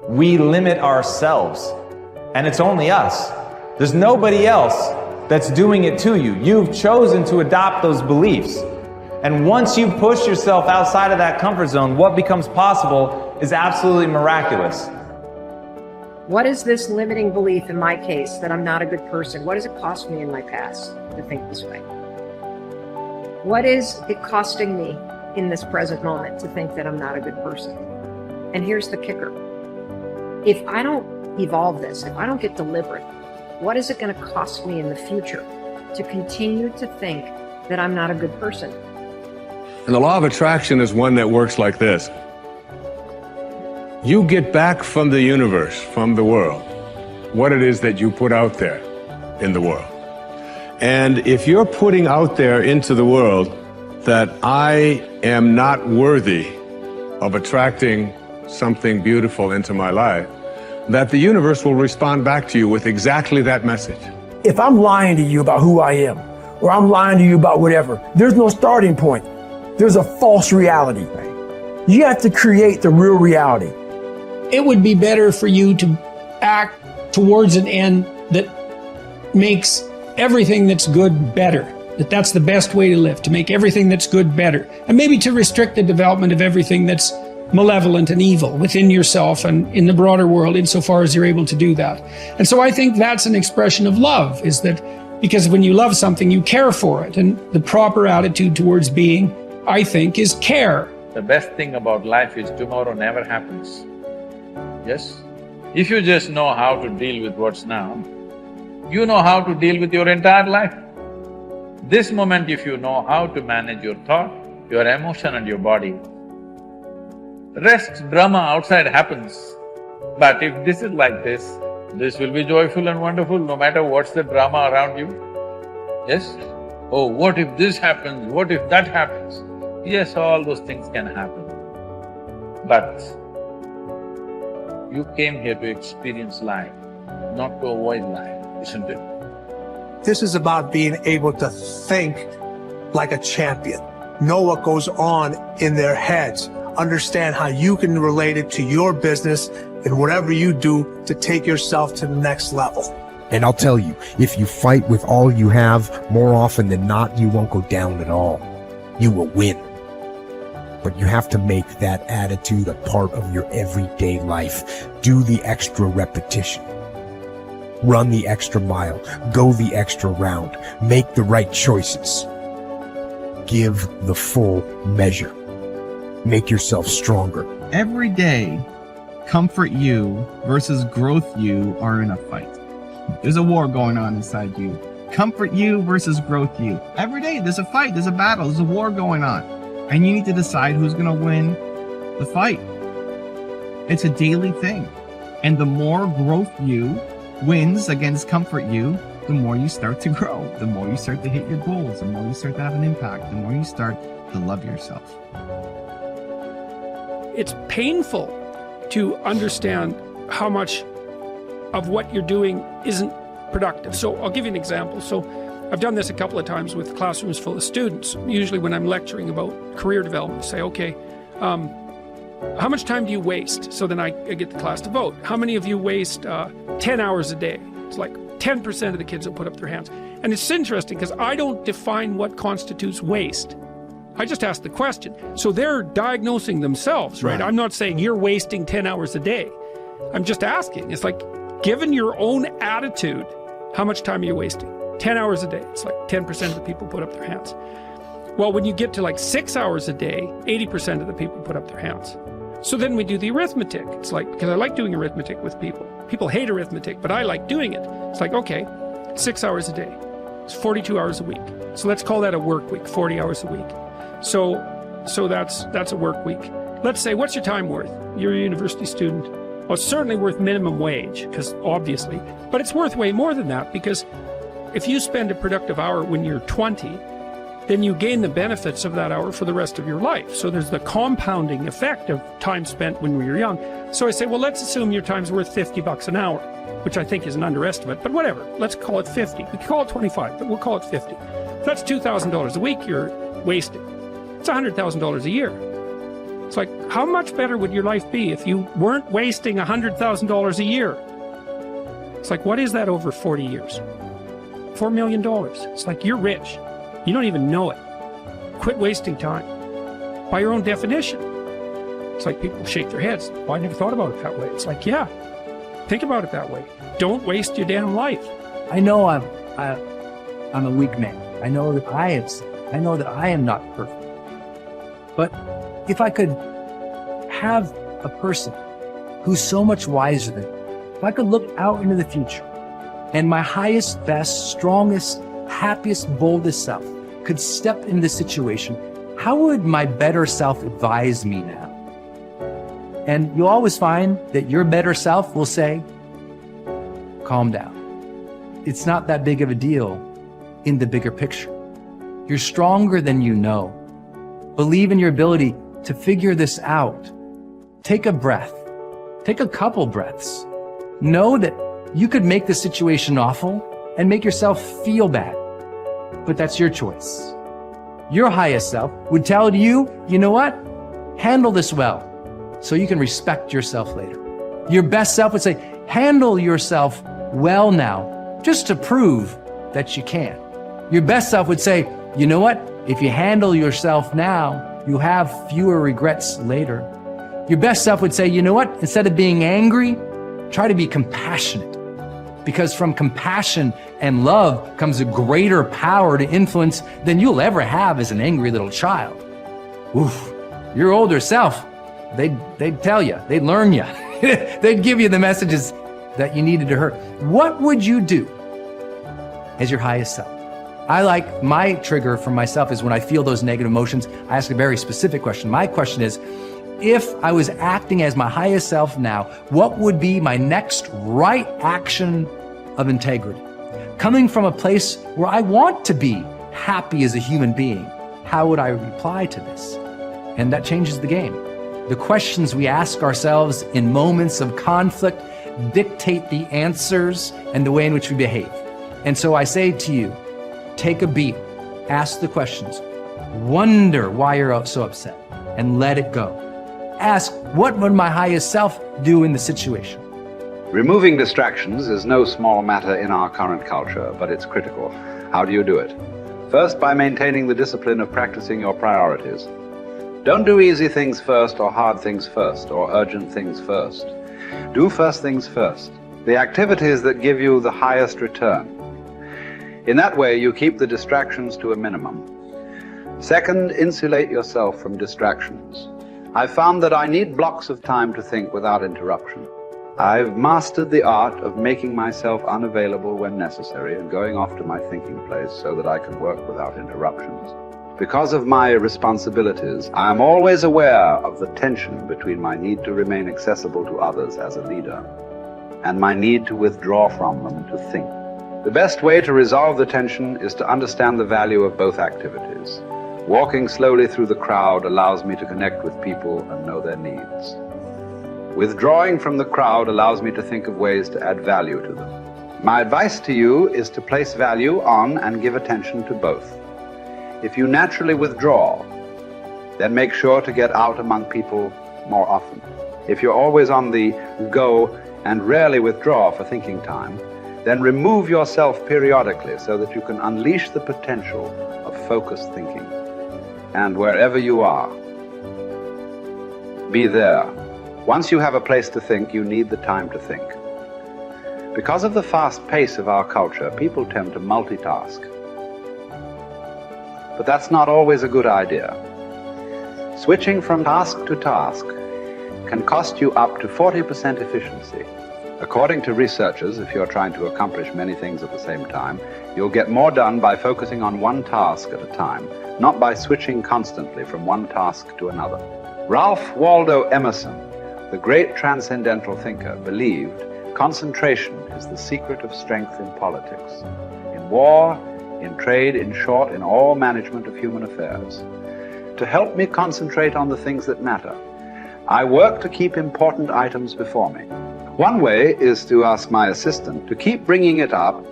we limit ourselves. And it's only us. There's nobody else that's doing it to you. You've chosen to adopt those beliefs. And once you push yourself outside of that comfort zone, what becomes possible is absolutely miraculous. What is this limiting belief in my case that I'm not a good person? What does it cost me in my past to think this way? What is it costing me in this present moment to think that I'm not a good person? And here's the kicker. If I don't evolve this, if I don't get deliberate, what is it going to cost me in the future to continue to think that I'm not a good person? And the law of attraction is one that works like this. You get back from the universe, from the world, what it is that you put out there in the world. And if you're putting out there into the world that I am not worthy of attracting something beautiful into my life, that the universe will respond back to you with exactly that message. If I'm lying to you about who I am, or I'm lying to you about whatever, there's no starting point. There's a false reality. You have to create the real reality. It would be better for you to act towards an end that makes everything that's good better. That's the best way to live, to make everything that's good better. And maybe to restrict the development of everything that's malevolent and evil within yourself and in the broader world, insofar as you're able to do that. And so I think that's an expression of love, is that because when you love something, you care for it. And the proper attitude towards being, I think, is care. The best thing about life is tomorrow never happens. Yes? If you just know how to deal with what's now, you know how to deal with your entire life. This moment, if you know how to manage your thought, your emotion and your body, rest, drama outside happens. But if this is like this will be joyful and wonderful no matter what's the drama around you. Yes? Oh, what if this happens, what if that happens? Yes, all those things can happen. But you came here to experience life, not to avoid life, isn't it? This is about being able to think like a champion, know what goes on in their heads, understand how you can relate it to your business and whatever you do to take yourself to the next level. And I'll tell you, if you fight with all you have, more often than not, you won't go down at all. You will win. But you have to make that attitude a part of your everyday life. Do the extra repetition. Run the extra mile. Go the extra round. Make the right choices. Give the full measure. Make yourself stronger. Every day, comfort you versus growth you are in a fight. There's a war going on inside you. Comfort you versus growth you. Every day there's a fight, there's a battle, there's a war going on. And you need to decide who's gonna win the fight. It's a daily thing. And the more growth you wins against comfort you, the more you start to grow, the more you start to hit your goals, the more you start to have an impact, the more you start to love yourself. It's painful to understand how much of what you're doing isn't productive. So I'll give you an example. So I've done this a couple of times with classrooms full of students. Usually when I'm lecturing about career development, I say, okay, how much time do you waste? So then I get the class to vote. How many of you waste 10 hours a day? It's like 10% of the kids will put up their hands. And it's interesting because I don't define what constitutes waste. I just ask the question. So they're diagnosing themselves, right? I'm not saying you're wasting 10 hours a day. I'm just asking. It's like, given your own attitude, how much time are you wasting? 10 hours a day. It's like 10% of the people put up their hands. Well, when you get to like 6 hours a day, 80% of the people put up their hands. So then we do the arithmetic. It's like, because I like doing arithmetic with people. People hate arithmetic, but I like doing it. It's like, okay, 6 hours a day. It's 42 hours a week. So let's call that a work week, 40 hours a week. So that's a work week. Let's say, what's your time worth? You're a university student. Well, it's certainly worth minimum wage, because obviously, but it's worth way more than that, because if you spend a productive hour when you're 20, then you gain the benefits of that hour for the rest of your life. So there's the compounding effect of time spent when we were young. So I say, well, let's assume your time's worth $50 an hour, which I think is an underestimate, but whatever. Let's call it 50. We could call it 25, but we'll call it 50. That's $2,000 a week you're wasting. It's $100,000 a year. It's like, how much better would your life be if you weren't wasting $100,000 a year? It's like, what is that over 40 years? $4 million. It's like, you're rich. You don't even know it. Quit wasting time. By your own definition. It's like people shake their heads. Well, I never thought about it that way. It's like, yeah, think about it that way. Don't waste your damn life. I know I'm a weak man. I know that I am not perfect. But if I could have a person who's so much wiser than me, if I could look out into the future and my highest, best, strongest, happiest, boldest self could step into the situation, how would my better self advise me now? And you'll always find that your better self will say, calm down. It's not that big of a deal in the bigger picture. You're stronger than you know. Believe in your ability to figure this out. Take a breath. Take a couple breaths. Know that you could make the situation awful and make yourself feel bad, but that's your choice. Your highest self would tell you, you know what? Handle this well so you can respect yourself later. Your best self would say, handle yourself well now, just to prove that you can. Your best self would say, you know what? If you handle yourself now, you'll have fewer regrets later. Your best self would say, you know what? Instead of being angry, try to be compassionate. Because from compassion and love comes a greater power to influence than you'll ever have as an angry little child. Oof, your older self, they'd tell you, they'd learn you. They'd give you the messages that you needed to hear. What would you do as your highest self? I like my trigger for myself is when I feel those negative emotions, I ask a very specific question. My question is, if I was acting as my highest self now, what would be my next right action of integrity? Coming from a place where I want to be happy as a human being, how would I reply to this? And that changes the game. The questions we ask ourselves in moments of conflict dictate the answers and the way in which we behave. And so I say to you, take a beat, ask the questions, wonder why you're so upset, and let it go. Ask, what would my highest self do in the situation? Removing distractions is no small matter in our current culture, but it's critical. How do you do it? First, by maintaining the discipline of practicing your priorities. Don't do easy things first, or hard things first, or urgent things first. Do first things first, the activities that give you the highest return. In that way, you keep the distractions to a minimum. Second, insulate yourself from distractions. I've found that I need blocks of time to think without interruption. I've mastered the art of making myself unavailable when necessary and going off to my thinking place so that I can work without interruptions. Because of my responsibilities, I am always aware of the tension between my need to remain accessible to others as a leader and my need to withdraw from them to think. The best way to resolve the tension is to understand the value of both activities. Walking slowly through the crowd allows me to connect with people and know their needs. Withdrawing from the crowd allows me to think of ways to add value to them. My advice to you is to place value on and give attention to both. If you naturally withdraw, then make sure to get out among people more often. If you're always on the go and rarely withdraw for thinking time, then remove yourself periodically so that you can unleash the potential of focused thinking. And wherever you are, be there. Once you have a place to think, you need the time to think. Because of the fast pace of our culture, people tend to multitask. But that's not always a good idea. Switching from task to task can cost you up to 40% efficiency. According to researchers, if you're trying to accomplish many things at the same time, you'll get more done by focusing on one task at a time, not by switching constantly from one task to another. Ralph Waldo Emerson, the great transcendental thinker, believed concentration is the secret of strength in politics, in war, in trade, in short, in all management of human affairs. To help me concentrate on the things that matter, I work to keep important items before me. One way is to ask my assistant to keep bringing it up,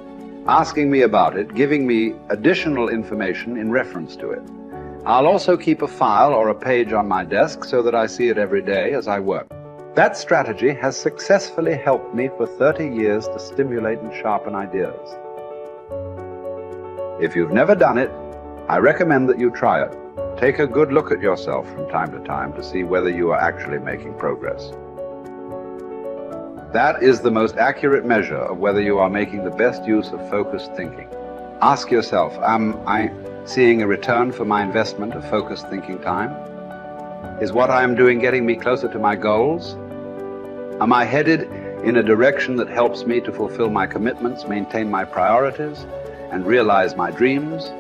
asking me about it, giving me additional information in reference to it. I'll also keep a file or a page on my desk so that I see it every day as I work. That strategy has successfully helped me for 30 years to stimulate and sharpen ideas. If you've never done it, I recommend that you try it. Take a good look at yourself from time to time to see whether you are actually making progress. That is the most accurate measure of whether you are making the best use of focused thinking. Ask yourself, am I seeing a return for my investment of focused thinking time? Is what I am doing getting me closer to my goals? Am I headed in a direction that helps me to fulfill my commitments, maintain my priorities, and realize my dreams?